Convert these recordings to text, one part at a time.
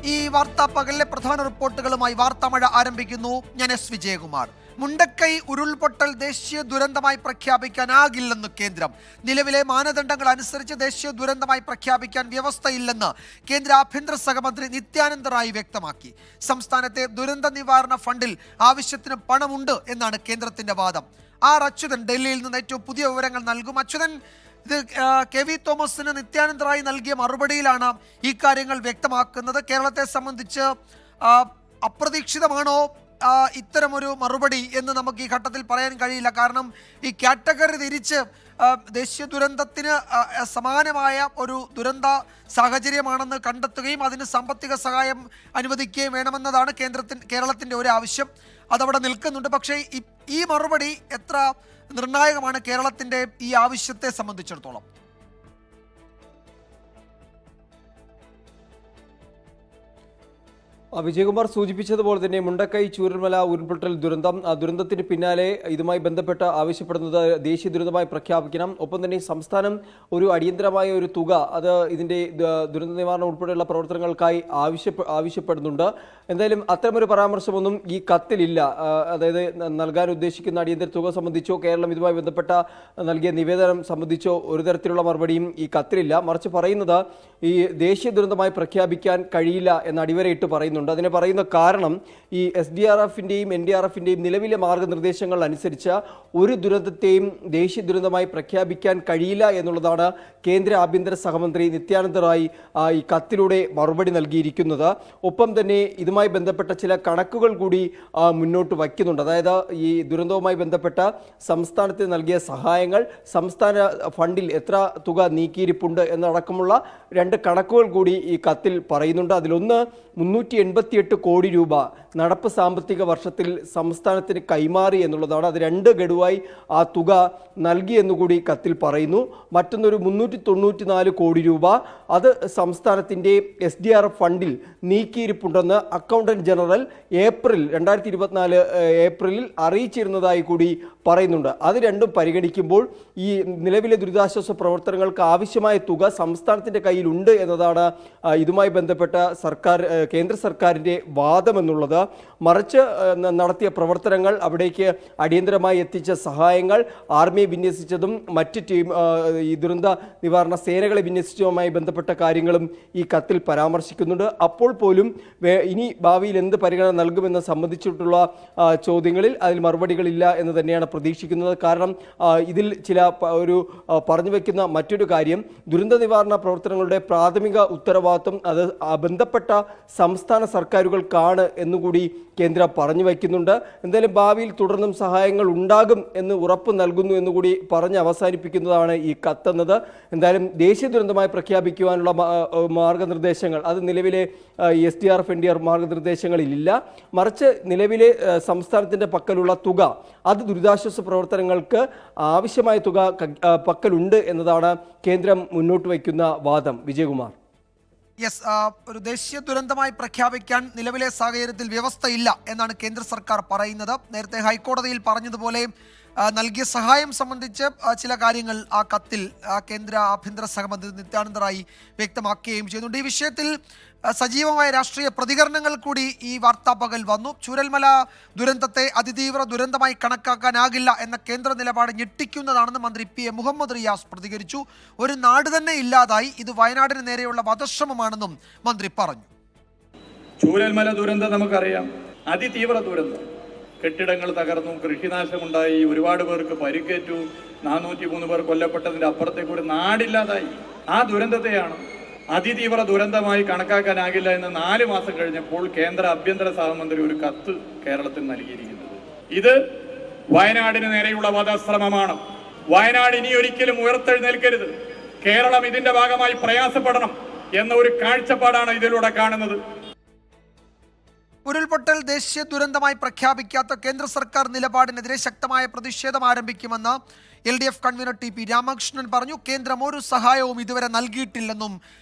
ഈ വാർത്താ പകലിലെ പ്രധാന റിപ്പോർട്ടുകളുമായി വാർത്താമഴ ആരംഭിക്കുന്നു. ഞാൻ എസ് വിജയകുമാർ. മുണ്ടക്കൈ ഉരുൾപൊട്ടൽ ദേശീയ ദുരന്തമായി പ്രഖ്യാപിക്കാനാകില്ലെന്ന് കേന്ദ്രം. നിലവിലെ മാനദണ്ഡങ്ങൾ അനുസരിച്ച് ദേശീയ ദുരന്തമായി പ്രഖ്യാപിക്കാൻ വ്യവസ്ഥയില്ലെന്ന് കേന്ദ്ര ആഭ്യന്തര സഹമന്ത്രി നിത്യാനന്ദ റായ് വ്യക്തമാക്കി. സംസ്ഥാനത്തെ ദുരന്ത നിവാരണ ഫണ്ടിൽ ആവശ്യത്തിന് പണമുണ്ട് എന്നാണ് കേന്ദ്രത്തിന്റെ വാദം. ആർ അച്യുതൻ ഡൽഹിയിൽ നിന്ന് ഏറ്റവും പുതിയ വിവരങ്ങൾ നൽകും. അച്യുതൻ, ഇത് കെ വി തോമസിന് നിത്യാനന്ദ റായ് നൽകിയ മറുപടിയിലാണ് ഈ കാര്യങ്ങൾ വ്യക്തമാക്കുന്നത്. കേരളത്തെ സംബന്ധിച്ച് അപ്രതീക്ഷിതമാണോ ഇത്തരമൊരു മറുപടി എന്ന് നമുക്ക് ഈ ഘട്ടത്തിൽ പറയാൻ കഴിയില്ല. കാരണം ഈ കാറ്റഗറി തിരിച്ച് ദേശീയ ദുരന്തത്തിന് സമാനമായ ഒരു ദുരന്ത സാഹചര്യമാണെന്ന് കണ്ടെത്തുകയും അതിന് സാമ്പത്തിക സഹായം അനുവദിക്കുകയും വേണമെന്നതാണ് കേരളത്തിൻ്റെ ഒരു ആവശ്യം. അതവിടെ നിൽക്കുന്നുണ്ട്. പക്ഷേ ഈ മറുപടി എത്ര നിർണായകമാണ് കേരളത്തിൻ്റെ ഈ ആവശ്യത്തെ സംബന്ധിച്ചിടത്തോളം? വിജയകുമാർ സൂചിപ്പിച്ചതുപോലെ തന്നെ മുണ്ടക്കൈ ചൂരൽമല ഉരുൾപൊട്ടൽ ദുരന്തം, ദുരന്തത്തിന് പിന്നാലെ ഇതുമായി ബന്ധപ്പെട്ട് ആവശ്യപ്പെടുന്നത് ദേശീയ ദുരന്തമായി പ്രഖ്യാപിക്കണം. ഒപ്പം തന്നെ സംസ്ഥാനം ഒരു അടിയന്തരമായ ഒരു തുക അത് ഇതിൻ്റെ ദുരന്ത നിവാരണം ഉൾപ്പെടെയുള്ള പ്രവർത്തനങ്ങൾക്കായി ആവശ്യപ്പെടുന്നുണ്ട്. എന്തായാലും അത്തരമൊരു പരാമർശമൊന്നും ഈ കത്തിലില്ല. അതായത് നൽകാൻ ഉദ്ദേശിക്കുന്ന അടിയന്തര തുക സംബന്ധിച്ചോ കേരളം ഇതുമായി ബന്ധപ്പെട്ട നൽകിയ നിവേദനം സംബന്ധിച്ചോ ഒരു തരത്തിലുള്ള മറുപടിയും ഈ കത്തിലില്ല. മറിച്ച് പറയുന്നത് ഈ ദേശീയ ദുരന്തമായി പ്രഖ്യാപിക്കാൻ കഴിയില്ല എന്ന് അടിവരയിട്ട് പറയുന്നു. അതിന് പറയുന്ന കാരണം ഈ SDRFിന്റെയും NDRFിന്റെയും നിലവിലെ മാർഗനിർദ്ദേശങ്ങൾ അനുസരിച്ച് ഒരു ദുരന്തത്തെയും ദേശീയ ദുരന്തമായി പ്രഖ്യാപിക്കാൻ കഴിയില്ല എന്നുള്ളതാണ് കേന്ദ്ര ആഭ്യന്തര സഹമന്ത്രി നിത്യാനന്ദ റായ് ഈ കത്തിലൂടെ മറുപടി നൽകിയിരിക്കുന്നത്. ഒപ്പം തന്നെ ഇതുമായി ബന്ധപ്പെട്ട ചില കണക്കുകൾ കൂടി മുന്നോട്ട് വയ്ക്കുന്നുണ്ട്. അതായത് ഈ ദുരന്തവുമായി ബന്ധപ്പെട്ട സംസ്ഥാനത്തിന് നൽകിയ സഹായങ്ങൾ, സംസ്ഥാന ഫണ്ടിൽ എത്ര തുക നീക്കിയിരിപ്പുണ്ട് എന്നടക്കമുള്ള രണ്ട് കണക്കുകൾ കൂടി ഈ കത്തിൽ പറയുന്നുണ്ട്. അതിലൊന്ന് 388 കോടി രൂപ നടപ്പ് സാമ്പത്തിക വർഷത്തിൽ സംസ്ഥാനത്തിന് കൈമാറി എന്നുള്ളതാണ്. അത് രണ്ട് ഗഡുവായി ആ തുക നൽകി എന്നുകൂടി കത്തിൽ പറയുന്നു. മറ്റൊന്നൊരു 394 കോടി രൂപ അത് സംസ്ഥാനത്തിൻ്റെ SDRF ഫണ്ടിൽ നീക്കിയിരിപ്പുണ്ടെന്ന് അക്കൗണ്ടന്റ് ജനറൽ 2024 ഏപ്രിലിൽ അറിയിച്ചിരുന്നതായി കൂടി പറയുന്നുണ്ട്. അത് രണ്ടും പരിഗണിക്കുമ്പോൾ ഈ നിലവിലെ ദുരിതാശ്വാസ പ്രവർത്തനങ്ങൾക്ക് ആവശ്യമായ തുക സംസ്ഥാനത്തിൻ്റെ കയ്യിലുണ്ട് എന്നതാണ് ഇതുമായി ബന്ധപ്പെട്ട കേന്ദ്ര സർക്കാരിൻ്റെ വാദമെന്നുള്ളത്. മറിച്ച് നടത്തിയ പ്രവർത്തനങ്ങൾ, അവിടേക്ക് അടിയന്തരമായി എത്തിച്ച സഹായങ്ങൾ, ആർമിയെ വിന്യസിച്ചതും മറ്റ് ഈ ദുരന്ത നിവാരണ സേനകളെ വിന്യസിച്ചതുമായി ബന്ധപ്പെട്ട കാര്യങ്ങളും ഈ കത്തിൽ പരാമർശിക്കുന്നുണ്ട്. അപ്പോൾ പോലും ഇനി ഭാവിയിൽ എന്ത് പരിഗണന നൽകുമെന്ന് സംബന്ധിച്ചിട്ടുള്ള ചോദ്യങ്ങളിൽ അതിൽ മറുപടികളില്ല എന്ന് തന്നെയാണ് പ്രതീക്ഷിക്കുന്നത്. കാരണം ഇതിൽ ഒരു പറഞ്ഞു വയ്ക്കുന്ന മറ്റൊരു കാര്യം, ദുരന്ത നിവാരണ പ്രവർത്തനങ്ങളുടെ പ്രാഥമിക ഉത്തരവാദിത്വം അത് ബന്ധപ്പെട്ട സംസ്ഥാന സർക്കാരുകൾക്കാണ് എന്നുകൂടി കേന്ദ്രം പറഞ്ഞു വയ്ക്കുന്നുണ്ട്. എന്തായാലും ഭാവിയിൽ തുടർന്നും സഹായങ്ങൾ ഉണ്ടാകും എന്ന് ഉറപ്പ് നൽകുന്നു എന്നുകൂടി പറഞ്ഞ് അവസാനിപ്പിക്കുന്നതാണ് ഈ കത്തെന്നത്. എന്തായാലും ദേശീയ ദുരന്തമായി പ്രഖ്യാപിക്കുവാനുള്ള മാർഗനിർദ്ദേശങ്ങൾ അത് നിലവിലെ SDRF NDRF മാർഗനിർദ്ദേശങ്ങളിലില്ല. മറിച്ച് നിലവിലെ സംസ്ഥാനത്തിൻ്റെ പക്കലുള്ള തുക അത് ദുരിതാശ്വാസ പ്രവർത്തനങ്ങൾക്ക് ആവശ്യമായ തുക പക്കലുണ്ട് എന്നതാണ് കേന്ദ്രം മുന്നോട്ട് വയ്ക്കുന്ന വാദം. വിജയകുമാർ. യെസ്, ഒരു ദേശീയ ദുരന്തമായി പ്രഖ്യാപിക്കാൻ നിലവിലെ സാഹചര്യത്തിൽ വ്യവസ്ഥയില്ല എന്നാണ് കേന്ദ്ര സർക്കാർ പറയുന്നത്. നേരത്തെ ഹൈക്കോടതിയിൽ പറഞ്ഞതുപോലെ നൽകിയ സഹായം സംബന്ധിച്ച് ചില കാര്യങ്ങൾ ആ കത്തിൽ കേന്ദ്ര ആഭ്യന്തര സഹമന്ത്രി നിത്യാനന്ദ റായ് വ്യക്തമാക്കുകയും ചെയ്യുന്നുണ്ട്. ഈ വിഷയത്തിൽ സജീവമായ രാഷ്ട്രീയ പ്രതികരണങ്ങൾ കൂടി ഈ വാർത്താ പകൽ വന്നു. ചൂരൽമല ദുരന്തത്തെ അതിതീവ്ര ദുരന്തമായി കണക്കാക്കാനാകില്ല എന്ന കേന്ദ്ര നിലപാട് ഞെട്ടിക്കുന്നതാണെന്ന് മന്ത്രി PM മുഹമ്മദ് റിയാസ് പ്രതികരിച്ചു. ഒരു നാട് തന്നെ ഇല്ലാതായി, ഇത് വയനാടിന് നേരെയുള്ള വധശ്രമമാണെന്നും മന്ത്രി പറഞ്ഞു. ചൂരൽമല ദുരന്തം നമുക്കറിയാം, അതിതീവ്ര ദുരന്തം. കെട്ടിടങ്ങൾ തകർന്നു, കൃഷിനാശമുണ്ടായി, ഒരുപാട് പേർക്ക് പരിക്കേറ്റു, 403 പേർ കൊല്ലപ്പെട്ടതിൻ്റെ അപ്പുറത്തേക്ക് ഒരു നാടില്ലാതായി. ആ ദുരന്തത്തെയാണ് അതിതീവ്ര ദുരന്തമായി കണക്കാക്കാനാകില്ല എന്ന് 4 മാസം കഴിഞ്ഞപ്പോൾ കേന്ദ്ര ആഭ്യന്തര സഹമന്ത്രി ഒരു കത്ത് കേരളത്തിൽ നൽകിയിരിക്കുന്നത്. ഇത് വയനാടിന് നേരെയുള്ള വധശ്രമമാണ്. വയനാട് ഇനി ഒരിക്കലും ഉയർത്തെഴുന്നേൽക്കരുത്, കേരളം ഇതിന്റെ ഭാഗമായി പ്രയാസപ്പെടണം എന്ന ഒരു കാഴ്ചപ്പാടാണ് ഇതിലൂടെ കാണുന്നത്. ഉരുൾപൊട്ടൽ ദേശീയ ദുരന്തമായി പ്രഖ്യാപിക്കാത്ത കേന്ദ്ര സർക്കാർ നിലപാടിനെതിരെ ശക്തമായ പ്രതിഷേധം ആരംഭിക്കുമെന്ന് LDF കൺവീനർ TP രാമകൃഷ്ണൻ പറഞ്ഞു. കേന്ദ്രം ഒരു സഹായവും ഇതുവരെ നൽകിയിട്ടില്ലെന്നും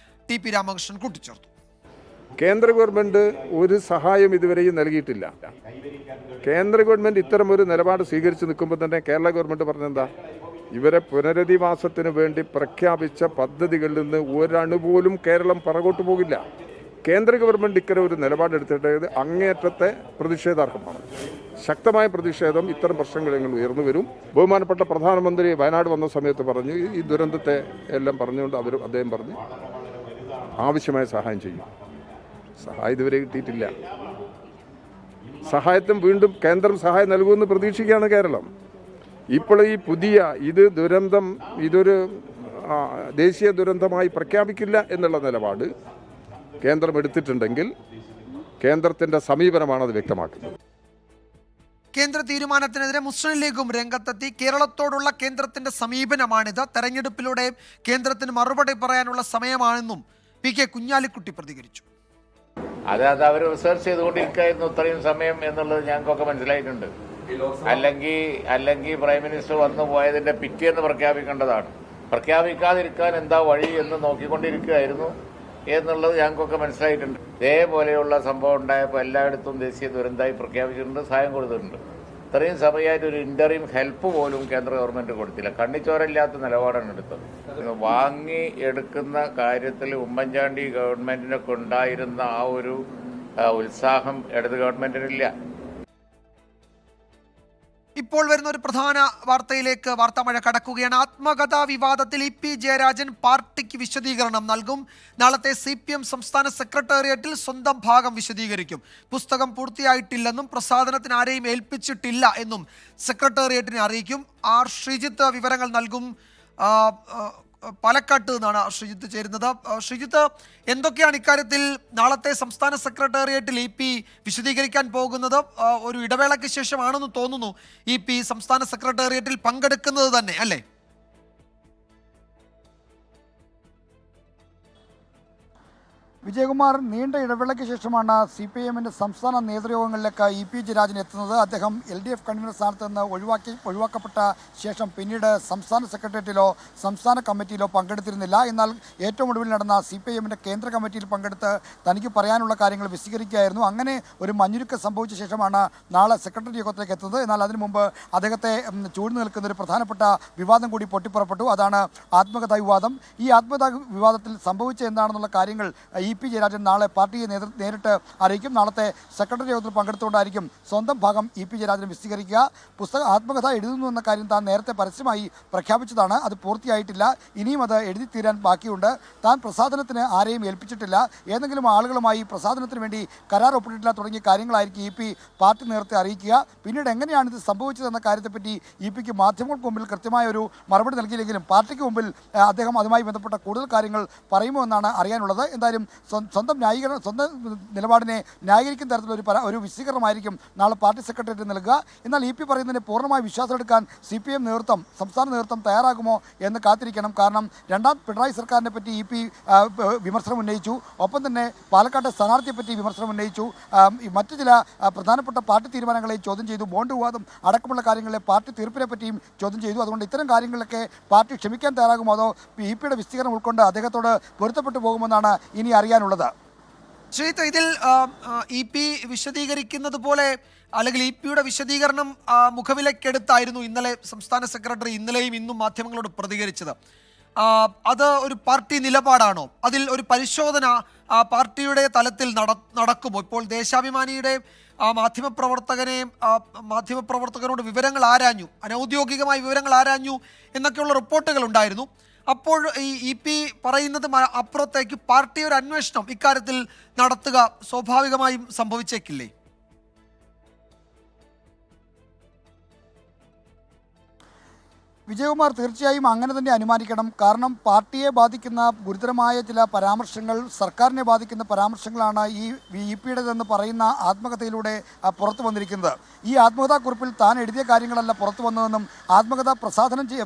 TP രാമകൃഷ്ണൻ കൂട്ടിച്ചേർത്തു. കേന്ദ്ര ഗവൺമെന്റ് ഒരു സഹായം ഇതുവരെയും നൽകിയിട്ടില്ല. കേന്ദ്ര ഗവൺമെന്റ് ഇത്തരമൊരു നിലപാട് സ്വീകരിച്ച് നിൽക്കുമ്പോൾ തന്നെ കേരള ഗവൺമെന്റ് പറഞ്ഞെന്താ, ഇവരെ പുനരധിവാസത്തിന് വേണ്ടി പ്രഖ്യാപിച്ച പദ്ധതികളിൽ നിന്ന് ഒരണുപോലും കേരളം പുറകോട്ട് പോകില്ല. കേന്ദ്ര ഗവൺമെൻറ് ഇക്കരെ ഒരു നിലപാടെടുത്തിട്ട് അങ്ങേയറ്റത്തെ പ്രതിഷേധാർഹമാണ്. ശക്തമായ പ്രതിഷേധം ഇത്തരം പ്രശ്നങ്ങളിൽ ഉയർന്നു വരും. ബഹുമാനപ്പെട്ട പ്രധാനമന്ത്രി വയനാട് വന്ന സമയത്ത് പറഞ്ഞു, ഈ ദുരന്തത്തെ എല്ലാം പറഞ്ഞുകൊണ്ട് അദ്ദേഹം പറഞ്ഞു ആവശ്യമായ സഹായം ചെയ്യും. സഹായം ഇതുവരെ കിട്ടിയിട്ടില്ല. സഹായത്തിന് വീണ്ടും കേന്ദ്രം സഹായം നൽകുമെന്ന് പ്രതീക്ഷിക്കുകയാണ് കേരളം. ഇപ്പോൾ ഈ ദുരന്തം ഇതൊരു ദേശീയ ദുരന്തമായി പ്രഖ്യാപിക്കില്ല എന്നുള്ള നിലപാട് കേന്ദ്രം എടുത്തിട്ടുണ്ടെങ്കിൽ കേന്ദ്രത്തിൻ്റെ സമീപനമാണ് അത് വ്യക്തമാക്കുന്നത്. കേന്ദ്ര തീരുമാനത്തിനെതിരെ മുസ്ലിം ലീഗും രംഗത്തെത്തി. കേരളത്തോടുള്ള കേന്ദ്രത്തിന്റെ സമീപനമാണിത്, തെരഞ്ഞെടുപ്പിലൂടെ കേന്ദ്രത്തിന് മറുപടി പറയാനുള്ള സമയമാണെന്നും പി കെ കുഞ്ഞാലിക്കുട്ടി പ്രതികരിച്ചു. അത് അവർ റിസർച്ച് ചെയ്തുകൊണ്ടിരിക്കുകയായിരുന്നു ഇത്രയും സമയം എന്നുള്ളത് ഞങ്ങൾക്കൊക്കെ മനസ്സിലായിട്ടുണ്ട്. അല്ലെങ്കിൽ പ്രൈം മിനിസ്റ്റർ വന്നു പോയതിന്റെ പിറ്റേന്ന് പ്രഖ്യാപിക്കേണ്ടതാണ്. പ്രഖ്യാപിക്കാതിരിക്കാൻ എന്താ വഴി എന്ന് നോക്കിക്കൊണ്ടിരിക്കുകയായിരുന്നു എന്നുള്ളത് ഞങ്ങൾക്കൊക്കെ മനസ്സിലായിട്ടുണ്ട്. ഇതേപോലെയുള്ള സംഭവം ഉണ്ടായപ്പോൾ എല്ലായിടത്തും ദേശീയ ദുരന്തമായി പ്രഖ്യാപിച്ചിട്ടുണ്ട്, സഹായം കൊടുത്തിട്ടുണ്ട്. ഇത്രയും സമയമായിട്ട് ഒരു ഇന്ററിം ഹെൽപ്പ് പോലും കേന്ദ്ര ഗവൺമെന്റ് കൊടുത്തില്ല. കണ്ണിച്ചോരല്ലാത്ത നിലപാടാണ് എടുത്തത്. വാങ്ങി എടുക്കുന്ന കാര്യത്തിൽ ഉമ്മൻചാണ്ടി ഗവൺമെന്റിനൊക്കെ ഉണ്ടായിരുന്ന ആ ഒരു ഉത്സാഹം ഇടത് ഗവൺമെന്റിനില്ല. ഇപ്പോൾ വരുന്ന ഒരു പ്രധാന വാർത്തയിലേക്ക് വാർത്താമഴ കടക്കുകയാണ്. ആത്മകഥാ വിവാദത്തിൽ ഇ പി ജയരാജൻ പാർട്ടിക്ക് വിശദീകരണം നൽകും. നാളത്തെ CPM സംസ്ഥാന സെക്രട്ടേറിയറ്റിൽ സ്വന്തം ഭാഗം വിശദീകരിക്കും. പുസ്തകം പൂർത്തിയായിട്ടില്ലെന്നും പ്രസാധനത്തിന് ആരെയും ഏൽപ്പിച്ചിട്ടില്ല എന്നും സെക്രട്ടേറിയറ്റിനെ അറിയിക്കും. ആർ ശ്രീജിത്ത് വിവരങ്ങൾ നൽകും. പാലക്കാട്ട് നിന്നാണ് ശ്രീജിത്ത് ചേരുന്നത്. ശ്രീജിത്ത്, എന്തൊക്കെയാണ് ഇക്കാര്യത്തിൽ നാളത്തെ സംസ്ഥാന സെക്രട്ടേറിയറ്റിൽ EP വിശദീകരിക്കാൻ പോകുന്നത്? ഒരു ഇടവേളയ്ക്ക് ശേഷമാണെന്ന് തോന്നുന്നു EP സംസ്ഥാന സെക്രട്ടേറിയറ്റിൽ പങ്കെടുക്കുന്നത് തന്നെ, അല്ലേ? വിജയകുമാർ, നീണ്ട ഇടവേളയ്ക്ക് ശേഷമാണ് CPIMന്റെ സംസ്ഥാന നേതൃയോഗങ്ങളിലേക്ക് ഇ പി ജയരാജൻ എത്തുന്നത്. അദ്ദേഹം LDF കൺവീനർ സ്ഥാനത്ത് നിന്ന് ഒഴിവാക്കപ്പെട്ട ശേഷം പിന്നീട് സംസ്ഥാന സെക്രട്ടേറിയറ്റിലോ സംസ്ഥാന കമ്മിറ്റിയിലോ പങ്കെടുത്തിരുന്നില്ല. എന്നാൽ ഏറ്റവും ഒടുവിൽ നടന്ന CPIMന്റെ കേന്ദ്ര കമ്മിറ്റിയിൽ പങ്കെടുത്ത് തനിക്ക് പറയാനുള്ള കാര്യങ്ങൾ വിശദീകരിക്കുകയായിരുന്നു. അങ്ങനെ ഒരു മഞ്ഞുരുക്കം സംഭവിച്ച ശേഷമാണ് നാളെ സെക്രട്ടറി യോഗത്തിലേക്ക് എത്തുന്നത്. എന്നാൽ അതിനു മുമ്പ് അദ്ദേഹത്തെ ചൂഴ്ന്നു നിൽക്കുന്ന ഒരു പ്രധാനപ്പെട്ട വിവാദം കൂടി പൊട്ടിപ്പുറപ്പെട്ടു. അതാണ് ആത്മകഥാ വിവാദം. ഈ ആത്മകഥാ വിവാദത്തിൽ സംഭവിച്ച എന്താണെന്നുള്ള കാര്യങ്ങൾ ഇ പി ജയരാജൻ നാളെ പാർട്ടിയെ നേരിട്ട് അറിയിക്കും. നാളത്തെ സെക്രട്ടറി യോഗത്തിൽ പങ്കെടുത്തുകൊണ്ടായിരിക്കും സ്വന്തം ഭാഗം ഇ പി ജയരാജൻ വിശദീകരിക്കുക. പുസ്തക എഴുതുന്നു എന്ന കാര്യം താൻ നേരത്തെ പരസ്യമായി പ്രഖ്യാപിച്ചതാണ്. അത് പൂർത്തിയായിട്ടില്ല. ഇനിയും അത് എഴുതി തീരാൻ ബാക്കിയുണ്ട്. താൻ പ്രസാധനത്തിന് ആരെയും ഏൽപ്പിച്ചിട്ടില്ല. ഏതെങ്കിലും ആളുകളുമായി പ്രസാധനത്തിന് വേണ്ടി കരാർ ഒപ്പിട്ടിട്ടില്ല തുടങ്ങിയ കാര്യങ്ങളായിരിക്കും ഇ പി പാർട്ടി നേരത്തെ അറിയിക്കുക. പിന്നീട് എങ്ങനെയാണ് ഇത് സംഭവിച്ചതെന്ന കാര്യത്തെപ്പറ്റി ഇ പിക്ക് മാധ്യമങ്ങൾക്ക് മുമ്പിൽ കൃത്യമായ ഒരു മറുപടി നൽകിയില്ലെങ്കിലും പാർട്ടിക്ക് മുമ്പിൽ അദ്ദേഹം അതുമായി ബന്ധപ്പെട്ട കൂടുതൽ കാര്യങ്ങൾ പറയുമോ എന്നാണ് അറിയാനുള്ളത്. എന്തായാലും സ്വന്തം നിലപാടിനെ ന്യായീകരിക്കുന്ന തരത്തിലുള്ള ഒരു വിശദീകരണമായിരിക്കും നാളെ പാർട്ടി സെക്രട്ടേറിയറ്റ് നൽകുക. എന്നാൽ ഇ പി പറയുന്നതിന് പൂർണ്ണമായി വിശ്വാസമെടുക്കാൻ CPM നേതൃത്വം, സംസ്ഥാന നേതൃത്വം തയ്യാറാകുമോ എന്ന് കാത്തിരിക്കണം. കാരണം രണ്ടാം പിണറായി സർക്കാരിനെ പറ്റി ഇ പി വിമർശനം ഉന്നയിച്ചു. ഒപ്പം തന്നെ പാലക്കാട്ടെ സ്ഥാനാർത്ഥിയെ പറ്റി വിമർശനം ഉന്നയിച്ചു. മറ്റു ചില പ്രധാനപ്പെട്ട പാർട്ടി തീരുമാനങ്ങളെ ചോദ്യം ചെയ്തു. ബോണ്ട് വിവാദം അടക്കമുള്ള കാര്യങ്ങളെ പാർട്ടി തീർപ്പിനെ പറ്റിയും ചോദ്യം ചെയ്തു. അതുകൊണ്ട് ഇത്തരം കാര്യങ്ങളിലൊക്കെ പാർട്ടി ക്ഷമിക്കാൻ തയ്യാറാകുമോ അതോ ഇ പിയുടെ വിശദീകരണം ഉൾക്കൊണ്ട് അദ്ദേഹത്തോട് പൊരുത്തപ്പെട്ടു പോകുമെന്നാണ് ഇനി അറിയാനുള്ളത്. ശ്രീജിത്ത്, ഇതിൽ ഇ പി വിശദീകരിക്കുന്നത് പോലെ അല്ലെങ്കിൽ ഇ പിയുടെ വിശദീകരണം മുഖവിലക്കെടുത്തായിരുന്നു ഇന്നലെ സംസ്ഥാന സെക്രട്ടറി ഇന്നലെയും ഇന്നും മാധ്യമങ്ങളോട് പ്രതികരിച്ചത്. അത് ഒരു പാർട്ടി നിലപാടാണോ? അതിൽ ഒരു പരിശോധന പാർട്ടിയുടെ തലത്തിൽ നടക്കുമോ? ഇപ്പോൾ ദേശാഭിമാനിയുടെ മാധ്യമപ്രവർത്തകനോട് വിവരങ്ങൾ ആരാഞ്ഞു, അനൗദ്യോഗികമായ വിവരങ്ങൾ ആരാഞ്ഞു എന്നൊക്കെയുള്ള റിപ്പോർട്ടുകൾ ഉണ്ടായിരുന്നു. അപ്പോൾ ഈ പി പറയുന്നത് അപ്പുറത്തേക്ക് പാർട്ടി ഒരു അന്വേഷണം ഇക്കാര്യത്തിൽ നടത്തുക സ്വാഭാവികമായും സംഭവിച്ചേക്കില്ലേ? വിജയകുമാർ, തീർച്ചയായും അങ്ങനെ തന്നെ അനുമാനിക്കണം. കാരണം പാർട്ടിയെ ബാധിക്കുന്ന ഗുരുതരമായ ചില പരാമർശങ്ങൾ, സർക്കാരിനെ ബാധിക്കുന്ന പരാമർശങ്ങളാണ് ഈ VP-യുടേതെന്ന് പറയുന്ന ആത്മകഥയിലൂടെ പുറത്തു വന്നിരിക്കുന്നത്. ഈ ആത്മകഥാക്കുറിപ്പിൽ താൻ എഴുതിയ കാര്യങ്ങളല്ല പുറത്തു വന്നതെന്നും ആത്മകഥ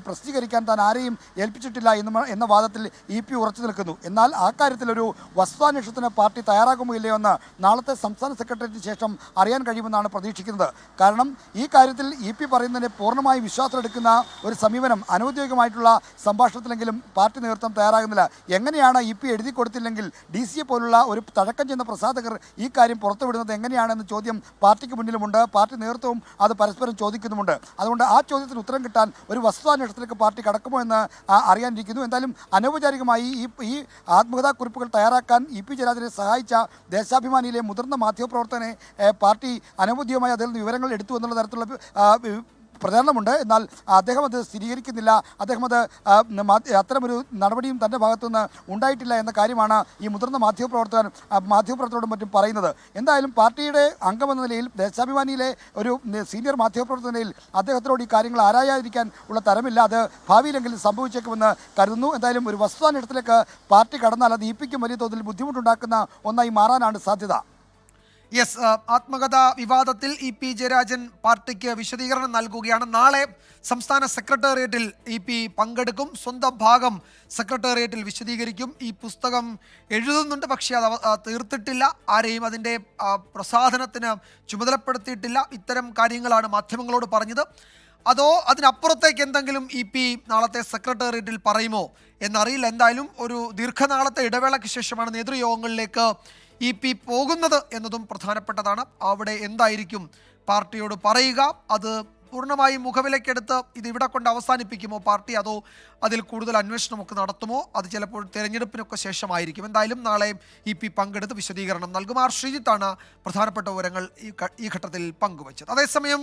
പ്രസിദ്ധീകരിക്കാൻ താൻ ആരെയും ഏൽപ്പിച്ചിട്ടില്ല എന്ന വാദത്തിൽ EP ഉറച്ചു നിൽക്കുന്നു. എന്നാൽ ആ കാര്യത്തിൽ ഒരു വസ്തുതാന്വേഷണത്തിന് പാർട്ടി തയ്യാറാകുമോ ഇല്ലയോ എന്ന് നാളത്തെ സംസ്ഥാന സെക്രട്ടേറിയറ്റിന് ശേഷം അറിയാൻ കഴിയുമെന്നാണ് പ്രതീക്ഷിക്കുന്നത്. കാരണം ഈ കാര്യത്തിൽ EP പറയുന്നതിനെ പൂർണ്ണമായി വിശ്വാസമെടുക്കുന്ന ഒരു സമീപനം അനൗദ്യോഗികമായിട്ടുള്ള സംഭാഷണത്തിലെങ്കിലും പാർട്ടി നേതൃത്വം തയ്യാറാകുന്നില്ല. എങ്ങനെയാണ് EP എഴുതി കൊടുത്തില്ലെങ്കിൽ DCA പോലുള്ള ഒരു തഴക്കം ചെന്ന പ്രസാധകർ ഈ കാര്യം പുറത്തുവിടുന്നത് എങ്ങനെയാണെന്ന ചോദ്യം പാർട്ടിക്ക് മുന്നിലുമുണ്ട്. പാർട്ടി നേതൃത്വവും അത് പരസ്പരം ചോദിക്കുന്നുമുണ്ട്. അതുകൊണ്ട് ആ ചോദ്യത്തിന് ഉത്തരം കിട്ടാൻ ഒരു വസ്തുതാന്വേഷണത്തിലേക്ക് പാർട്ടി കടക്കുമോ എന്ന് അറിയാനിരിക്കുന്നു. എന്തായാലും അനൗപചാരികമായി ഈ ആത്മകഥാക്കുറിപ്പുകൾ തയ്യാറാക്കാൻ EP ജയരാജനെ സഹായിച്ച ദേശാഭിമാനിയിലെ മുതിർന്ന മാധ്യമപ്രവർത്തകനെ പാർട്ടി അനൗദ്യോഗികമായി അതിൽ നിന്ന് വിവരങ്ങൾ എടുത്തു എന്നുള്ള തരത്തിലുള്ള പ്രചാരണമുണ്ട്. എന്നാൽ അദ്ദേഹം അത് സ്ഥിരീകരിക്കുന്നില്ല. അദ്ദേഹം അത് അത്തരമൊരു നടപടിയും തൻ്റെ ഭാഗത്തുനിന്ന് ഉണ്ടായിട്ടില്ല എന്ന കാര്യമാണ് ഈ മുതിർന്ന മാധ്യമപ്രവർത്തകരോടും മറ്റും പറയുന്നത്. എന്തായാലും പാർട്ടിയുടെ അംഗമെന്ന നിലയിൽ ദേശാഭിമാനിയിലെ ഒരു സീനിയർ മാധ്യമപ്രവർത്തക നിലയിൽ അദ്ദേഹത്തിനോട് ഈ കാര്യങ്ങൾ ആരായാതിരിക്കാൻ ഉള്ള തരമില്ല. അത് ഭാവിയിലെങ്കിലും സംഭവിച്ചേക്കുമെന്ന് കരുതുന്നു. എന്തായാലും ഒരു വസ്തുതാന്വേഷണത്തിലേക്ക് പാർട്ടി കടന്നാൽ അത് EPക്കും വലിയ തോതിൽ ബുദ്ധിമുട്ടുണ്ടാക്കുന്ന ഒന്നായി മാറാനാണ് സാധ്യത. യെസ്, ആത്മകഥ വിവാദത്തിൽ EP ജയരാജൻ പാർട്ടിക്ക് വിശദീകരണം നൽകുകയാണ്. നാളെ സംസ്ഥാന സെക്രട്ടേറിയറ്റിൽ EP പങ്കെടുക്കും. സ്വന്തം ഭാഗം സെക്രട്ടേറിയറ്റിൽ വിശദീകരിക്കും. ഈ പുസ്തകം എഴുതുന്നുണ്ട്, പക്ഷേ അത് തീർത്തിട്ടില്ല. ആരെയും അതിൻ്റെ പ്രസാധനത്തിന് ചുമതലപ്പെടുത്തിയിട്ടില്ല. ഇത്തരം കാര്യങ്ങളാണ് മാധ്യമങ്ങളോട് പറഞ്ഞത്. അതോ അതിനപ്പുറത്തേക്ക് എന്തെങ്കിലും EP നാളത്തെ സെക്രട്ടേറിയറ്റിൽ പറയുമോ എന്നറിയില്ല. എന്തായാലും ഒരു ദീർഘനാളത്തെ ഇടവേളയ്ക്ക് ശേഷമാണ് നേതൃയോഗങ്ങളിലേക്ക് EP പോകുന്നത് എന്നതും പ്രധാനപ്പെട്ടതാണ്. അവിടെ എന്തായിരിക്കും പാർട്ടിയോട് പറയുക? അത് പൂർണ്ണമായും മുഖവിലക്കെടുത്ത് ഇത് ഇവിടെ കൊണ്ട് അവസാനിപ്പിക്കുമോ പാർട്ടി, അതോ അതിൽ കൂടുതൽ അന്വേഷണമൊക്കെ നടത്തുമോ? അത് ചിലപ്പോൾ തെരഞ്ഞെടുപ്പിനൊക്കെ ശേഷമായിരിക്കും. എന്തായാലും നാളെ EP പങ്കെടുത്ത് വിശദീകരണം നൽകും. ശ്രീജിത്താണ് പ്രധാനപ്പെട്ട വിവരങ്ങൾ ഈ ഘട്ടത്തിൽ പങ്കുവച്ചത്. അതേസമയം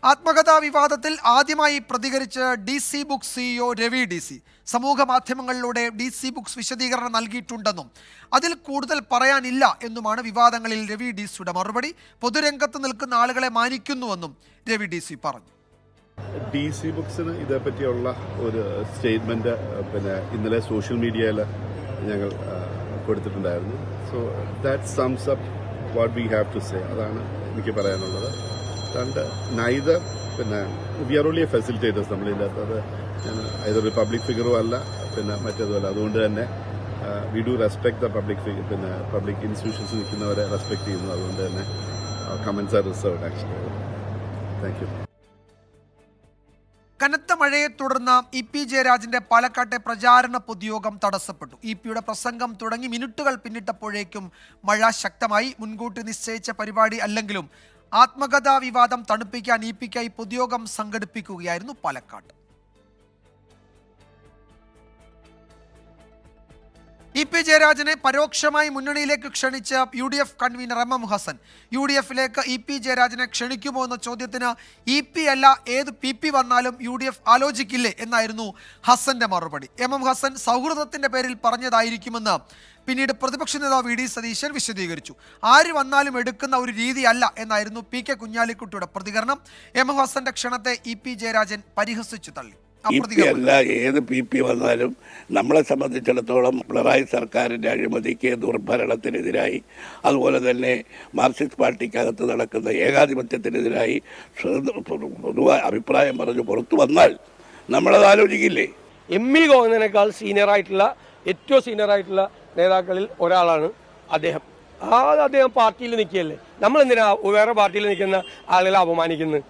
ആത്മകഥാ വിവാദത്തിൽ ആദ്യമായി പ്രതികരിച്ച് DC books CEO Ravi DC സമൂഹ മാധ്യമങ്ങളിലൂടെ DC ബുക്സ് വിശദീകരണം നൽകിയിട്ടുണ്ടെന്നും അതിൽ കൂടുതൽ പറയാനില്ല എന്നുമാണ് വിവാദങ്ങളിൽ രവി DCയുടെ മറുപടി. പൊതുരംഗത്ത് നിൽക്കുന്ന ആളുകളെ മാനിക്കുന്നുവെന്നും രവി DC പറഞ്ഞു. DC ബുക്സിന് ഇതേപ്പറ്റിയുള്ള ഒരു സ്റ്റേറ്റ്മെന്റ് ഇന്നലെ സോഷ്യൽ മീഡിയയിൽ ഞങ്ങൾ കൊടുത്തിട്ടുണ്ടായിരുന്നു. So that sums up what we have to say. അതാണ് എനിക്ക് പറയാനുള്ളത്. And neither we are only facilitators. നമ്മളില്ലാത്ത അത് ഏതൊരു പബ്ലിക് ഫിഗറും അല്ല, മറ്റേതുമല്ല. അതുകൊണ്ട് തന്നെ we do respect the public figure, public institutions നിൽക്കുന്നവരെ റെസ്പെക്ട് ചെയ്യുന്നു. അതുകൊണ്ട് തന്നെ comments are reserved actually. Thank you. കനത്ത മഴയെ തുടർന്ന് EP ജയരാജന്റെ പാലക്കാട്ടെ പ്രചാരണ പൊതുയോഗം തടസ്സപ്പെട്ടു. EPയുടെ പ്രസംഗം തുടങ്ങി മിനിറ്റുകൾ പിന്നിട്ടപ്പോഴേക്കും മഴ ശക്തമായി. മുൻകൂട്ടി നിശ്ചയിച്ച പരിപാടി അല്ലെങ്കിലും ആത്മകഥാ വിവാദം തണുപ്പിക്കാൻ EPക്കായി പൊതുയോഗം സംഘടിപ്പിക്കുകയായിരുന്നു പാലക്കാട്. EP ജയരാജനെ പരോക്ഷമായി മുന്നണിയിലേക്ക് ക്ഷണിച്ച UDF കൺവീനർ MM ഹസൻ UDFിലേക്ക് EP ജയരാജനെ ക്ഷണിക്കുമോ എന്ന ചോദ്യത്തിന് EP അല്ല ഏത് PP വന്നാലും UDF ആലോചിക്കില്ലേ എന്നായിരുന്നു ഹസന്റെ മറുപടി. MM ഹസൻ സൗഹൃദത്തിന്റെ പേരിൽ പറഞ്ഞതായിരിക്കുമെന്ന് പിന്നീട് പ്രതിപക്ഷ നേതാവ് VD സതീശൻ വിശദീകരിച്ചു. ആര് വന്നാലും എടുക്കുന്ന ഒരു രീതിയല്ല എന്നായിരുന്നു PK കുഞ്ഞാലിക്കുട്ടിയുടെ പ്രതികരണം. MM ഹസന്റെ ക്ഷണത്തെ EP ജയരാജൻ പരിഹസിച്ചു തള്ളി. അല്ല ഏത് PP വന്നാലും നമ്മളെ സംബന്ധിച്ചിടത്തോളം പിണറായി സർക്കാരിൻ്റെ അഴിമതിക്ക് ദുർഭരണത്തിനെതിരായി, അതുപോലെ തന്നെ മാർക്സിസ്റ്റ് പാർട്ടിക്കകത്ത് നടക്കുന്ന ഏകാധിപത്യത്തിനെതിരായി പൊതുവായ അഭിപ്രായം പറഞ്ഞു പുറത്തു വന്നാൽ നമ്മളത് ആലോചിക്കില്ലേ? ME ഗോവിന്ദനേക്കാൾ ഏറ്റവും സീനിയറായിട്ടുള്ള നേതാക്കളിൽ ഒരാളാണ് അദ്ദേഹം. അദ്ദേഹം പാർട്ടിയിൽ നിൽക്കുകയല്ലേ. നമ്മളെന്തിനാ വേറെ പാർട്ടിയിൽ നിൽക്കുന്ന ആളുകളെ അപമാനിക്കുന്നത്?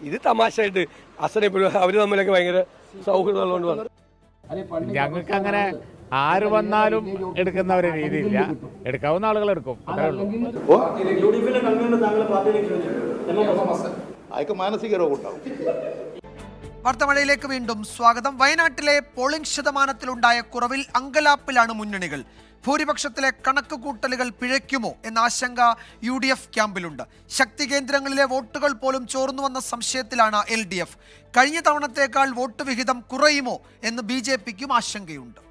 ഇത് തമാശയായിട്ട് അസനെപ്പോഴും അവർ തമ്മിലൊക്കെ ഭയങ്കര സൗഹൃദമുള്ളതുകൊണ്ട് വന്നു. ഞങ്ങൾക്ക് അങ്ങനെ ആര് വന്നാലും എടുക്കുന്ന ഒരു രീതിയില്ല. എടുക്കാവുന്ന ആളുകൾ എടുക്കും. മാനസിക രോഗം ഉണ്ടാവും. വാർത്തമഴയിലേക്ക് വീണ്ടും സ്വാഗതം. വയനാട്ടിലെ പോളിംഗ് ശതമാനത്തിലുണ്ടായ കുറവിൽ അങ്കലാപ്പിലാണ് മുന്നണികൾ. ഭൂരിപക്ഷത്തിലെ കണക്കുകൂട്ടലുകൾ പിഴയ്ക്കുമോ എന്ന ആശങ്ക UDF ക്യാമ്പിലുണ്ട്. ശക്തി കേന്ദ്രങ്ങളിലെ വോട്ടുകൾ പോലും ചോർന്നുവന്ന സംശയത്തിലാണ് LDF. കഴിഞ്ഞ തവണത്തേക്കാൾ വോട്ട് വിഹിതം കുറയുമോ എന്ന് BJPക്കും ആശങ്കയുണ്ട്.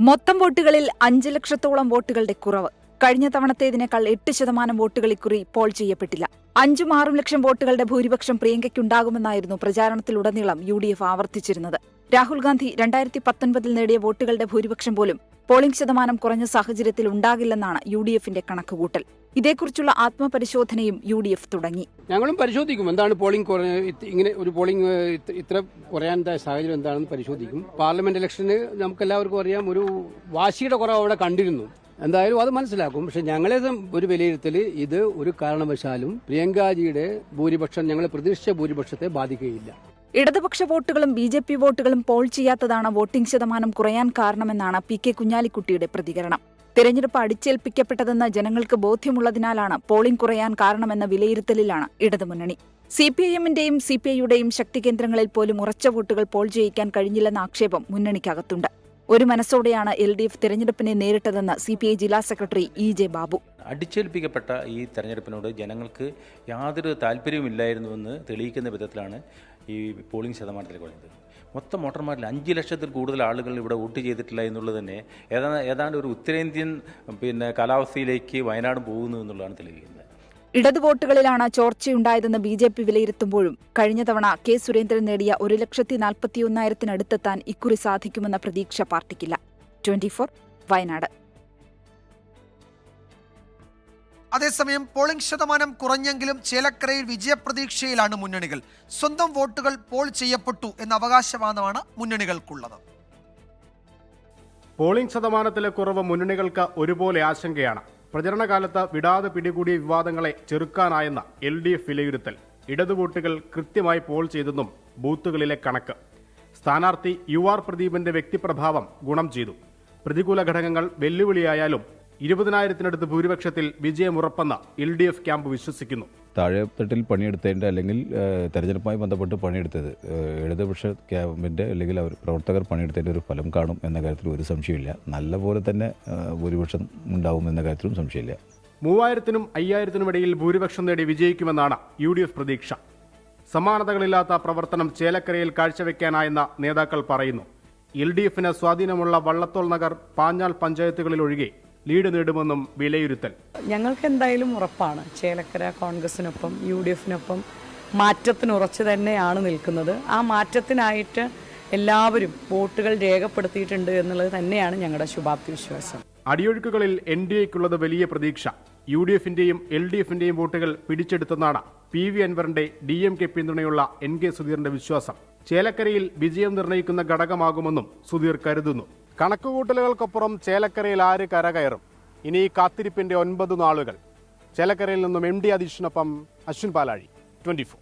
മൊത്തം വോട്ടുകളിൽ 5 ലക്ഷത്തോളം വോട്ടുകളുടെ കുറവ്. കഴിഞ്ഞ തവണത്തേതിനേക്കാൾ 8% വോട്ടുകൾ ഇക്കുറി പോൾ ചെയ്യപ്പെട്ടില്ല. 5-6 ലക്ഷം വോട്ടുകളുടെ ഭൂരിപക്ഷം പ്രിയങ്കയ്ക്കുണ്ടാകുമെന്നായിരുന്നു പ്രചാരണത്തിലുടനീളം UDF ആവർത്തിച്ചിരുന്നത്. രാഹുൽ ഗാന്ധി 2019 നേടിയ വോട്ടുകളുടെ ഭൂരിപക്ഷം പോലും പോളിംഗ് ശതമാനം കുറഞ്ഞ സാഹചര്യത്തിൽ ഉണ്ടാകില്ലെന്നാണ് UDFന്റെ കണക്കുകൂട്ടൽ. ഇതേക്കുറിച്ചുള്ള ആത്മപരിശോധനയും UDF തുടങ്ങി. ഞങ്ങളും പരിശോധിക്കും എന്താണ് പോളിംഗ് ഇങ്ങനെ ഒരു പോളിംഗ് ഇത്ര കുറയാൻ സാഹചര്യം എന്താണെന്ന് പരിശോധിക്കും. പാർലമെന്റ് ഇലക്ഷന് നമുക്കെല്ലാവർക്കും അറിയാം ഒരു വാശിയുടെ കുറവ് അവിടെ കണ്ടിരുന്നു. എന്തായാലും അത് മനസ്സിലാക്കും. പക്ഷെ ഞങ്ങളെ ഒരു വിലയിരുത്തൽ ഇത് ഒരു കാരണവശാലും പ്രിയങ്കാജിയുടെ ഭൂരിപക്ഷം ഞങ്ങൾ പ്രതീക്ഷിച്ച ഭൂരിപക്ഷത്തെ ബാധിക്കുകയില്ല. ഇടതുപക്ഷ വോട്ടുകളും BJP വോട്ടുകളും പോൾ ചെയ്യാത്തതാണ് വോട്ടിംഗ് ശതമാനം കുറയാൻ കാരണമെന്നാണ് PK കുഞ്ഞാലിക്കുട്ടിയുടെ പ്രതികരണം. തിരഞ്ഞെടുപ്പ് അടിച്ചേൽപ്പിക്കപ്പെട്ടതെന്ന് ജനങ്ങൾക്ക് ബോധ്യമുള്ളതിനാലാണ് പോളിംഗ് കുറയാൻ കാരണമെന്ന വിലയിരുത്തലിലാണ് ഇടതുമുന്നണി. CPIM-ന്റെയും CPI-യുടെയും ശക്തികേന്ദ്രങ്ങളിൽ പോലും ഉറച്ച വോട്ടുകൾ പോൾ ചെയ്യിക്കാൻ കഴിഞ്ഞില്ലെന്ന ആക്ഷേപം മുന്നണിക്കകത്തുണ്ട്. ഒരു മനസ്സോടെയാണ് LDF തിരഞ്ഞെടുപ്പിനെ നേരിട്ടതെന്ന് CPI ജില്ലാ സെക്രട്ടറി EJ ബാബു. അടിച്ചേൽപ്പിക്കപ്പെട്ട ഈ തെരഞ്ഞെടുപ്പിനോട് ജനങ്ങൾക്ക് യാതൊരു താല്പര്യവുമില്ലായിരുന്നുവെന്ന് തെളിയിക്കുന്ന വിധത്തിലാണ് ഈ പോളിംഗ് ശതമാനത്തിൽ കുറഞ്ഞത്. മൊത്തം വോട്ടർമാരിൽ 5 ലക്ഷത്തിൽ കൂടുതൽ ആളുകൾ ഇവിടെ വോട്ട് ചെയ്തിട്ടില്ല എന്നുള്ളത് തന്നെ ഏതാണ്ട് ഒരു ഉത്തരേന്ത്യൻ കാലാവസ്ഥയിലേക്ക് വയനാട് പോകുന്നു എന്നുള്ളതാണ് തെളിയിക്കുന്നത്. ഇടതു വോട്ടുകളിലാണ് ചോർച്ചയുണ്ടായതെന്ന് BJP വിലയിരുത്തുമ്പോഴും കഴിഞ്ഞ തവണ K സുരേന്ദ്രൻ നേടിയ 1,41,000-നടുത്തെത്താൻ ഇക്കുറി സാധിക്കുമെന്ന പ്രതീക്ഷ പാർട്ടിക്കില്ല. 24 വയനാട്. അതേസമയം പോളിംഗ് ശതമാനം കുറഞ്ഞെങ്കിലും ചേലക്കരയിൽ വിജയപ്രതീക്ഷയിലാണ് മുന്നണികൾ. സ്വന്തം വോട്ടുകൾ പോൾ ചെയ്യപ്പെട്ടു എന്ന അവകാശവാദമാണ് മുന്നണികൾക്കുള്ളത്. പോളിംഗ് ശതമാനത്തിലെ കുറവ് മുന്നണികൾക്ക് ഒരുപോലെ ആശങ്കയാണ്. പ്രചരണകാലത്ത് വിടാതെ പിടികൂടിയ വിവാദങ്ങളെ ചെറുക്കാനായെന്ന LDF വിലയിരുത്തൽ. ഇടതു വോട്ടുകൾ കൃത്യമായി പോൾ ചെയ്തെന്നും ബൂത്തുകളിലെ കണക്ക്. സ്ഥാനാർത്ഥി UR പ്രദീപിന്റെ വ്യക്തിപ്രഭാവം ഗുണം ചെയ്തു. പ്രതികൂല ഘടകങ്ങൾ വെല്ലുവിളിയായാലും 20,000-നടുത്ത് ഭൂരിപക്ഷത്തിൽ വിജയമുറപ്പെന്ന് LDF ക്യാമ്പ് വിശ്വസിക്കുന്നു. താഴെത്തട്ടിൽ പണിയെടുത്തതിൻ്റെ അല്ലെങ്കിൽ തെരഞ്ഞെടുപ്പുമായി ബന്ധപ്പെട്ട് പണിയെടുത്തത് ഇടതുപക്ഷ ക്യാമ്പിൻ്റെ അല്ലെങ്കിൽ അവർ പ്രവർത്തകർ പണിയെടുത്തതിൻ്റെ ഒരു ഫലം കാണും എന്ന കാര്യത്തിൽ ഒരു സംശയമില്ല. നല്ല പോലെ തന്നെ ഭൂരിപക്ഷം ഉണ്ടാവും എന്ന കാര്യത്തിലും സംശയമില്ല. 3,000-നും 5,000-നും ഇടയിൽ ഭൂരിപക്ഷം നേടി വിജയിക്കുമെന്നാണ് UDF പ്രതീക്ഷ. സമാനതകളില്ലാത്ത പ്രവർത്തനം ചേലക്കരയിൽ കാഴ്ചവെക്കാനായെന്ന നേതാക്കൾ പറയുന്നു. LDF-ന് സ്വാധീനമുള്ള വള്ളത്തോൾ നഗർ, പാഞ്ഞാൾ പഞ്ചായത്തുകളിലൊഴികെ ലീഡ് നേടുമെന്നും വിലയിരുത്തൽ. ഞങ്ങൾക്ക് എന്തായാലും ഉറപ്പാണ് ചേലക്കര കോൺഗ്രസിനൊപ്പം UDF-നൊപ്പം മാറ്റത്തിന് ഉറച്ചു തന്നെയാണ് നിൽക്കുന്നത്. ആ മാറ്റത്തിനായിട്ട് എല്ലാവരും വോട്ടുകൾ രേഖപ്പെടുത്തിയിട്ടുണ്ട് എന്നുള്ളത് തന്നെയാണ് ഞങ്ങളുടെ ശുഭാപ്തി വിശ്വാസം. അടിയൊഴുക്കുകളിൽ NDAയ്ക്കുള്ളത് വലിയ പ്രതീക്ഷ. UDF-ന്റെയും LDF-ന്റെയും വോട്ടുകൾ പിടിച്ചെടുത്തെന്നാണ് PV അൻവറിന്റെ DMK പിന്തുണയുള്ള NK സുധീറിന്റെ വിശ്വാസം. ചേലക്കരയിൽ വിജയം നിർണ്ണയിക്കുന്ന ഘടകമാകുമെന്നും സുധീർ കരുതുന്നു. കണക്കുകൂട്ടലുകൾക്കൊപ്പുറം ചേലക്കരയിൽ ആര് കരകയറും? ഇനി കാത്തിരിപ്പിന്റെ 9 നാളുകൾ. ചേലക്കരയിൽ നിന്നും MD അധീഷിനൊപ്പം അശ്വിൻ പാലാഴി, 24.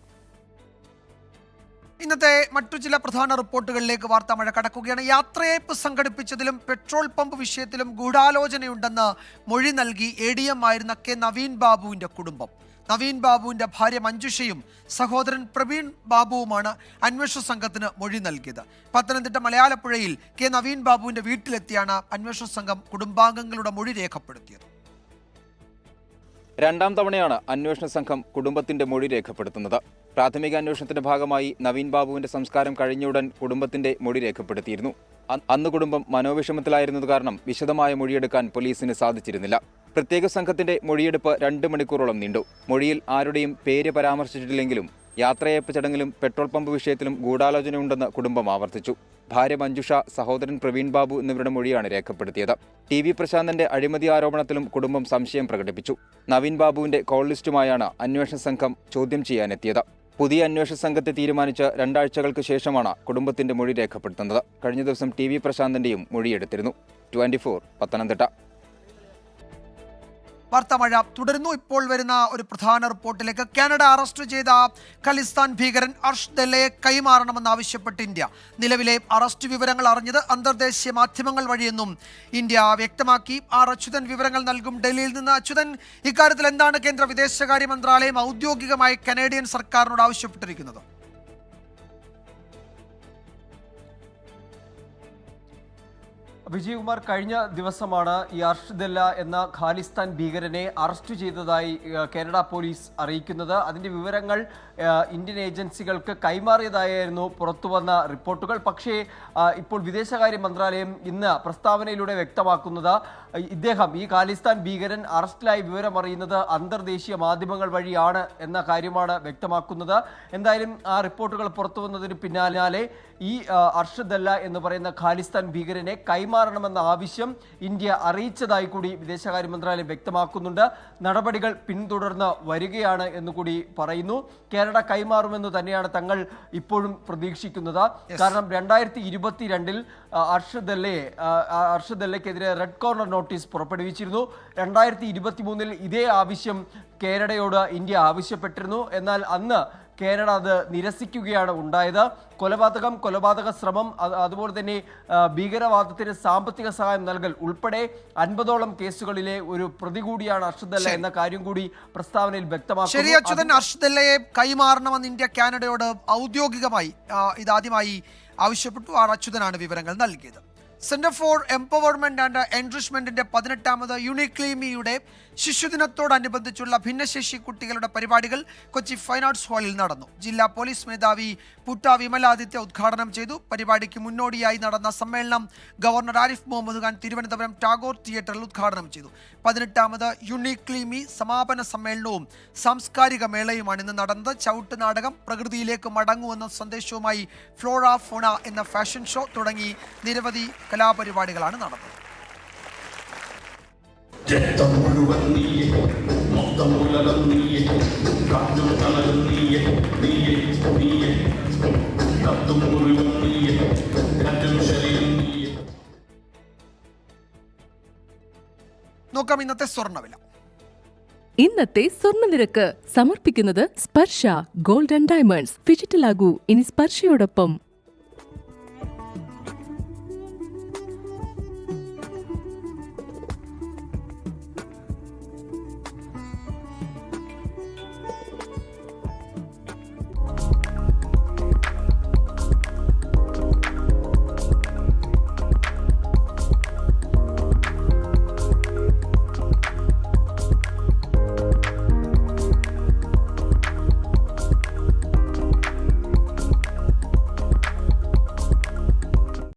ഇന്നത്തെ മറ്റു ചില പ്രധാന റിപ്പോർട്ടുകളിലേക്ക് വാർത്താ മഴ കടക്കുകയാണ്. യാത്രയയപ്പ് സംഘടിപ്പിച്ചതിലും പെട്രോൾ പമ്പ് വിഷയത്തിലും ഗൂഢാലോചനയുണ്ടെന്ന് മൊഴി നൽകി ADM ആയിരുന്ന K നവീൻ ബാബുവിന്റെ കുടുംബം. നവീൻ ബാബുവിന്റെ ഭാര്യ മഞ്ജുഷയും സഹോദരൻ പ്രവീൺ ബാബുവുമാണ് അന്വേഷണ സംഘത്തിന് മൊഴി നൽകിയത്. പത്തനംതിട്ട മലയാലപ്പുഴയിൽ K നവീൻ ബാബുവിന്റെ വീട്ടിലെത്തിയാണ് അന്വേഷണ സംഘം കുടുംബാംഗങ്ങളുടെ മൊഴി രേഖപ്പെടുത്തിയത്. രണ്ടാം തവണയാണ് അന്വേഷണ സംഘം കുടുംബത്തിന്റെ മൊഴി രേഖപ്പെടുത്തുന്നത്. പ്രാഥമിക അന്വേഷണത്തിന്റെ ഭാഗമായി നവീൻ ബാബുവിന്റെ സംസ്കാരം കഴിഞ്ഞയുടൻ കുടുംബത്തിന്റെ മൊഴി രേഖപ്പെടുത്തിയിരുന്നു. അന്ന് കുടുംബം മനോവിഷമത്തിലായിരുന്നത് കാരണം വിശദമായ മൊഴിയെടുക്കാൻ പോലീസിന് സാധിച്ചിരുന്നില്ല. പ്രത്യേക സംഘത്തിന്റെ മൊഴിയെടുപ്പ് 2 മണിക്കൂറോളം നീണ്ടു. മൊഴിയിൽ ആരുടെയും പേര് പരാമർശിച്ചിട്ടില്ലെങ്കിലും യാത്രയയപ്പ് ചടങ്ങിലും പെട്രോൾ പമ്പ് വിഷയത്തിലും ഗൂഢാലോചനയുണ്ടെന്ന് കുടുംബം ആവർത്തിച്ചു. ഭാര്യ മഞ്ജുഷ, സഹോദരൻ പ്രവീൺ ബാബു എന്നിവരുടെ മൊഴിയാണ് രേഖപ്പെടുത്തിയത്. TV പ്രശാന്തന്റെ അഴിമതി ആരോപണത്തിലും കുടുംബം സംശയം പ്രകടിപ്പിച്ചു. നവീൻ ബാബുവിന്റെ കോൾ ലിസ്റ്റുമായാണ് അന്വേഷണ സംഘം ചോദ്യം ചെയ്യാനെത്തിയത്. പുതിയ അന്വേഷണ സംഘത്തെ തീരുമാനിച്ച് 2 ആഴ്ചകൾക്ക് ശേഷമാണ് കുടുംബത്തിന്റെ മൊഴി രേഖപ്പെടുത്തുന്നത്. കഴിഞ്ഞ ദിവസം TV പ്രശാന്തന്റെയും മൊഴിയെടുത്തിരുന്നു. 24 പത്തനംതിട്ട. വാർത്താ മഴ തുടരുന്നു. ഇപ്പോൾ വരുന്ന ഒരു പ്രധാന റിപ്പോർട്ടിലേക്ക്. കാനഡ അറസ്റ്റ് ചെയ്ത ഖലിസ്ഥാൻ ഭീകരൻ അർഷ് ദല്ലയെ കൈമാറണമെന്നാവശ്യപ്പെട്ട് ഇന്ത്യ. നിലവിലെ അറസ്റ്റ് വിവരങ്ങൾ അറിഞ്ഞത് അന്തർദേശീയ മാധ്യമങ്ങൾ വഴിയെന്നും ഇന്ത്യ വ്യക്തമാക്കി. അച്യുതൻ വിവരങ്ങൾ നൽകും ഡൽഹിയിൽ നിന്ന്. അച്യുതൻ, ഇക്കാര്യത്തിൽ എന്താണ് കേന്ദ്ര വിദേശകാര്യ മന്ത്രാലയം ഔദ്യോഗികമായി കനേഡിയൻ സർക്കാരിനോട് ആവശ്യപ്പെട്ടിരിക്കുന്നത്? വിജയകുമാർ, കഴിഞ്ഞ ദിവസമാണ് ഈ അർഷ് ദല്ല എന്ന ഖാലിസ്ഥാൻ ഭീകരനെ അറസ്റ്റ് ചെയ്തതായി കാനഡ പോലീസ് അറിയിക്കുന്നത്. അതിൻ്റെ വിവരങ്ങൾ ഇന്ത്യൻ ഏജൻസികൾക്ക് കൈമാറിയതായിരുന്നു പുറത്തുവന്ന റിപ്പോർട്ടുകൾ. പക്ഷേ ഇപ്പോൾ വിദേശകാര്യ മന്ത്രാലയം ഇന്ന് പ്രസ്താവനയിലൂടെ വ്യക്തമാക്കുന്നത് ഇദ്ദേഹം, ഈ ഖാലിസ്ഥാൻ ഭീകരൻ അറസ്റ്റിലായി വിവരമറിയുന്നത് അന്തർദേശീയ മാധ്യമങ്ങൾ വഴിയാണ് എന്ന കാര്യമാണ് വ്യക്തമാക്കുന്നത്. എന്തായാലും ആ റിപ്പോർട്ടുകൾ പുറത്തു വന്നതിന് പിന്നാലെ ഈ അർഷ് ദല്ല എന്ന് പറയുന്ന ഖാലിസ്ഥാൻ ഭീകരനെ കൈമാറണമെന്ന ആവശ്യം ഇന്ത്യ അറിയിച്ചതായി കൂടി വിദേശകാര്യ മന്ത്രാലയം വ്യക്തമാക്കുന്നുണ്ട്. നടപടികൾ പിന്തുടർന്ന് വരികയാണ് എന്നുകൂടി പറയുന്നു. കാനഡ കൈമാറുമെന്ന് തന്നെയാണ് തങ്ങൾ ഇപ്പോഴും പ്രതീക്ഷിക്കുന്നത്. കാരണം 2022-ൽ അർഷ് ദല്ലയ്ക്കെതിരെ റെഡ് കോർണർ നോട്ടീസ് പുറപ്പെടുവിച്ചിരുന്നു. 2023 ഇതേ ആവശ്യം കാനഡയോട് ഇന്ത്യ ആവശ്യപ്പെട്ടിരുന്നു. എന്നാൽ അന്ന് കാനഡ അത് നിരസിക്കുകയാണ് ഉണ്ടായത്. കൊലപാതക ശ്രമം, അതുപോലെ തന്നെ ഭീകരവാദത്തിന് സാമ്പത്തിക സഹായം നൽകൽ ഉൾപ്പെടെ 50ഓളം കേസുകളിലെ ഒരു പ്രതി കൂടിയാണ് അർഷദല്ല എന്ന കാര്യം കൂടി പ്രസ്താവനയിൽ വ്യക്തമാക്കുന്നു. ശരി അച്യുതൻ, അർഷദല്ലയെ കൈമാറണമെന്ന് ഇന്ത്യ കാനഡയോട് ഔദ്യോഗികമായി ഇതാദ്യമായി ആവശ്യപ്പെട്ടു. ആർ അച്യുതനാണ് വിവരങ്ങൾ നൽകിയത്. സെന്റർ ഫോർ എംപവർമെന്റ് ആൻഡ് എൻറിച്ച്മെന്റിന്റെ 18ാമത് യൂണിക്ലീമിയുടെ ശിശുദിനത്തോടനുബന്ധിച്ചുള്ള ഭിന്നശേഷി കുട്ടികളുടെ പരിപാടികൾ കൊച്ചി ഫൈൻ ആർട്സ് ഹാളിൽ നടന്നു. ജില്ലാ പോലീസ് മേധാവി പുട്ട വിമലാദിത്യ ഉദ്ഘാടനം ചെയ്തു. പരിപാടിക്ക് മുന്നോടിയായി നടന്ന സമ്മേളനം ഗവർണർ ആരിഫ് മുഹമ്മദ് ഖാൻ തിരുവനന്തപുരം ടാഗോർ തിയേറ്ററിൽ ഉദ്ഘാടനം ചെയ്തു. 18ാമത് യൂണിക്ലീമി സമാപന സമ്മേളനവും സാംസ്കാരിക മേളയുമാണ് ഇന്ന് നടന്നത്. ചവിട്ട് നാടകം, പ്രകൃതിയിലേക്ക് മടങ്ങുവെന്ന സന്ദേശവുമായി ഫ്ലോറ ഫോണ എന്ന ഫാഷൻ ഷോ തുടങ്ങി നിരവധി കലാപരിപാടികളാണ് നടന്നത്. നോക്കാം ഇന്നത്തെ സ്വർണ്ണവില. ഇന്നത്തെ സ്വർണ്ണനിരക്ക് സമർപ്പിക്കുന്നത് സ്പർശ ഗോൾഡ് ആൻഡ് ഡയമണ്ട്സ്. ഡിജിറ്റലാകൂ ഇനി സ്പർശയോടൊപ്പം.